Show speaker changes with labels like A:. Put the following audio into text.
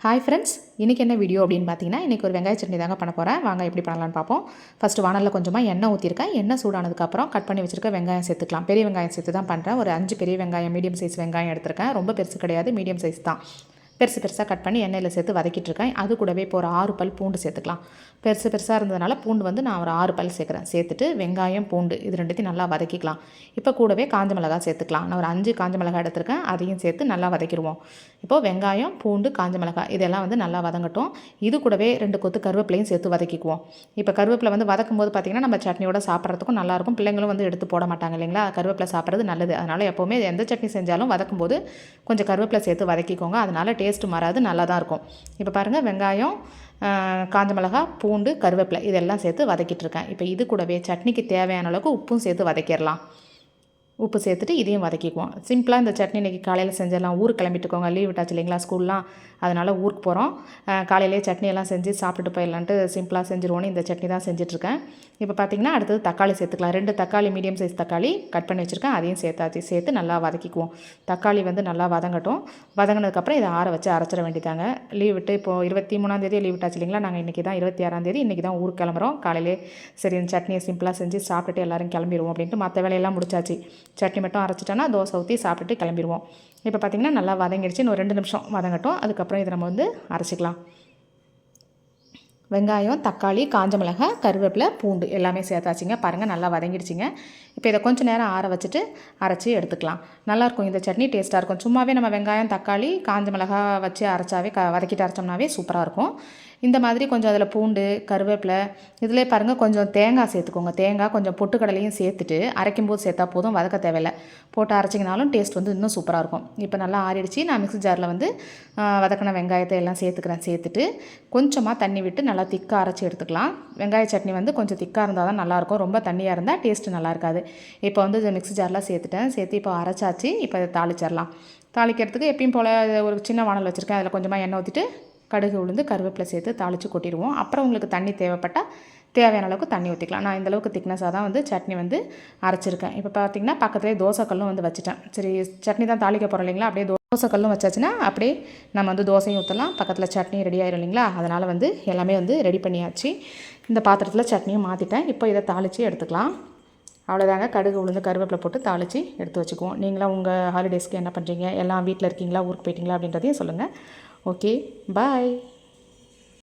A: Hi friends, இன்றைக்கி என்ன video அப்படின்னு பார்த்தீங்கன்னா, இன்றைக்கி ஒரு வெங்காய சட்னி தாங்க பண்ண போகிறேன். வாங்க எப்படி பண்ணலான்னு பார்ப்போம். ஃபஸ்ட்டு வானலில் கொஞ்சமாக எண்ணெய் ஊற்றிருக்கேன். எண்ணெய் சூடானதுக்கப்புறம் கட் பண்ணி வச்சுருக்க வெங்காயம் சேர்த்துக்கலாம். பெரிய வெங்காயம் சேர்த்து தான் பண்ணுறேன். ஒரு 5 பெரிய வெங்காயம், மீடியம் சைஸ் வெங்காயம் எடுத்திருக்கேன். ரொம்ப பெருசு கிடையாது, மீடியம் சைஸ் தான். பெருசாக கட் பண்ணி எண்ணெயில் சேர்த்து வதக்கிட்டுருக்கேன். அது கூடவே இப்போ ஒரு 6 பல் பூண்டு சேர்த்துக்கலாம். பெருசாக இருந்ததுனால பூண்டு வந்து நான் ஒரு 6 பல் சேர்க்குறேன். சேர்த்துட்டு வெங்காயம், பூண்டு இது ரெண்டுத்தையும் நல்லா வதக்கிக்கலாம். இப்போ கூடவே காஞ்ச மிளகாய் சேர்த்துக்கலாம். நான் ஒரு 5 காஞ்ச மிளகாய் எடுத்திருக்கேன். அதையும் சேர்த்து நல்லா வதக்கிடுவோம். இப்போது வெங்காயம், பூண்டு, காஞ்ச மிளகாய் இதெல்லாம் வந்து நல்லா வதங்கட்டும். இது கூடவே 2 கொத்து கருவேப்பிலையும் சேர்த்து வதக்கிக்குவோம். இப்போ கருவேப்பிலை வந்து வதக்கும் போது பார்த்திங்கன்னா நம்ம சட்னியோட சாப்பிட்றதுக்கும் நல்லாயிருக்கும். பிள்ளைங்களும் வந்து எடுத்து போட மாட்டாங்க இல்லைங்களா? கருவேப்பிலை சாப்பிட்றது நல்லது. அதனால் எப்போவுமே எந்த சட்னி செஞ்சாலும் வதக்கும்போது கொஞ்சம் கருவேப்பிலை சேர்த்து வதக்கிக்கோங்க. அதனால் டேஸ்ட்டு மாறாது, நல்லா தான் இருக்கும். இப்போ பாருங்கள், வெங்காயம், காஞ்ச மிளகாய், பூண்டு, கருவேப்பிலை இதெல்லாம் சேர்த்து வதக்கிட்டுருக்கேன். இப்போ இது கூடவே சட்னிக்கு தேவையான அளவுக்கு உப்பும் சேர்த்து வதக்கிடலாம். உப்பு சேர்த்துட்டு இதையும் வதக்கிக்குவோம். சிம்பிளாக இந்த சட்னி இன்றைக்கி காலையில் செஞ்சிடலாம். ஊருக்கு கிளம்பிட்டுக்கோங்க, லீவ் விட்டாச்சு இல்லைங்களா ஸ்கூல்லாம். அதனால் ஊருக்கு போகிறோம். காலையிலே சட்னியெல்லாம் செஞ்சு சாப்பிட்டுட்டு போயிடலான்ட்டு சிம்பிளாக செஞ்சுருவோன்னு இந்த சட்னி தான் செஞ்சிட்ருக்கேன். இப்போ பார்த்திங்கன்னா அடுத்தது தக்காளி சேர்த்துக்கலாம். 2 தக்காளி, மீடியம் சைஸ் தக்காளி கட் பண்ணி வச்சுருக்கேன். அதையும் சேர்த்து நல்லா வதக்கிக்குவோம். தக்காளி வந்து நல்லா வதங்கட்டும். வதங்கினதுக்கப்புறம் இதை ஆற வச்சு அரைச்சிட வேண்டியதாங்க. லீவ் விட்டு இப்போது 23ஆம் லீவ் விட்டாச்சு இல்லைங்களா? நாங்கள் இன்றைக்கி தான் 26ஆம் இன்றைக்கி தான் ஊருக்கு கிளம்புறோம். காலையிலே சரி இந்த சட்னியை சிம்பிளாக செஞ்சு சாப்பிட்டுட்டு எல்லோரும் கிளம்பிடுவோம் அப்படின்ட்டு மற்ற வேலையெல்லாம் முடிச்சாச்சு. சட்னி மட்டும் அரைச்சிட்டோன்னா தோசை ஊற்றி சாப்பிட்டுட்டு கிளம்பிடுவோம். இப்போ பார்த்திங்கன்னா நல்லா வதங்கிடுச்சு. இன்னும் 2 நிமிஷம் வதங்கட்டும். அதுக்கப்புறம் இதை நம்ம வந்து அரைச்சிக்கலாம். வெங்காயம், தக்காளி, காஞ்ச மிளகாய், கருவேப்பிலை, பூண்டு எல்லாமே சேர்த்தாச்சுங்க. பாருங்கள் நல்லா வதங்கிடுச்சிங்க. இப்போ இதை கொஞ்சம் நேரம் ஆற வச்சுட்டு அரைச்சி எடுத்துக்கலாம். நல்லாயிருக்கும் இந்த சட்னி, டேஸ்ட்டாக இருக்கும். சும்மாவே நம்ம வெங்காயம், தக்காளி, காஞ்ச மிளகாய் வச்சு அரைச்சாவே வதக்கிட்டு அரைச்சோம்னாவே சூப்பராக இருக்கும். இந்த மாதிரி கொஞ்சம் அதில் பூண்டு, கருவேப்பிலை இதிலே பாருங்கள் கொஞ்சம் தேங்காய் சேர்த்துக்கோங்க. தேங்காய் கொஞ்சம் பொட்டுக்கடலையும் சேர்த்துட்டு அரைக்கும்போது சேர்த்தா போதும், வதக்க தேவையில்லை. போட்டு அரைச்சிங்கனாலும் டேஸ்ட் வந்து இன்னும் சூப்பராக இருக்கும். இப்போ நல்லா ஆறிடுச்சு. நான் மிக்ஸி ஜாரில் வந்து வதக்கின வெங்காயத்தை எல்லாம் சேர்த்துக்கிறேன். சேர்த்துட்டு கொஞ்சமாக தண்ணி விட்டு நல்லா திக்காக அரைச்சி எடுத்துக்கலாம். வெங்காய சட்னி வந்து கொஞ்சம் திக்காக இருந்தால் தான் நல்லாயிருக்கும். ரொம்ப தண்ணியாக இருந்தால் டேஸ்ட்டு நல்லா இருக்காது. இப்போ வந்து மிக்ஸி ஜாரில் சேர்த்து இப்போ அரைச்சாச்சு. இப்போ அதை தாளிச்சிடலாம். தாளிக்கிறதுக்கு எப்பயும் போல் ஒரு சின்ன வானல் வச்சுருக்கேன். அதில் கொஞ்சமாக எண்ணெய் ஊற்றிட்டு கடுகு, உளுந்து, கருவேப்பிலை சேர்த்து தாளித்து கொட்டிடுவோம். அப்புறம் உங்களுக்கு தண்ணி தேவைப்பட்டால் தேவையான அளவுக்கு தண்ணி ஊற்றிக்கலாம். நான் இந்தளவுக்கு திக்னஸாக தான் வந்து சட்னி வந்து அரைச்சிருக்கேன். இப்போ பார்த்திங்கன்னா பக்கத்துலேயே தோசைக்கல்லும் வந்து வச்சுட்டேன். சரி சட்னி தான் தாளிக்க போகிறோம் இல்லைங்களா? அப்படியே தோசைக்கல்லும் வச்சாச்சுன்னா அப்படியே நம்ம வந்து தோசையும் ஊற்றலாம். பக்கத்தில் சட்னி ரெடி ஆயிரும் இல்லைங்களா? அதனால் வந்து எல்லாமே வந்து ரெடி பண்ணியாச்சு. இந்த பாத்திரத்தில் சட்னியும் மாற்றிட்டேன். இப்போ இதை தாளித்து எடுத்துக்கலாம். அவ்வளோதாங்க. கடுகு, உளுந்து, கருவேப்பிலை போட்டு தாளித்து எடுத்து வச்சுக்குவோம். நீங்களாம் உங்கள் ஹாலிடேஸ்க்கு என்ன பண்ணுறீங்க? எல்லாம் வீட்டில் இருக்கீங்களா, ஊருக்கு போயிட்டீங்களா அப்படின்றதையும் சொல்லுங்கள். ஓகே, பாய்.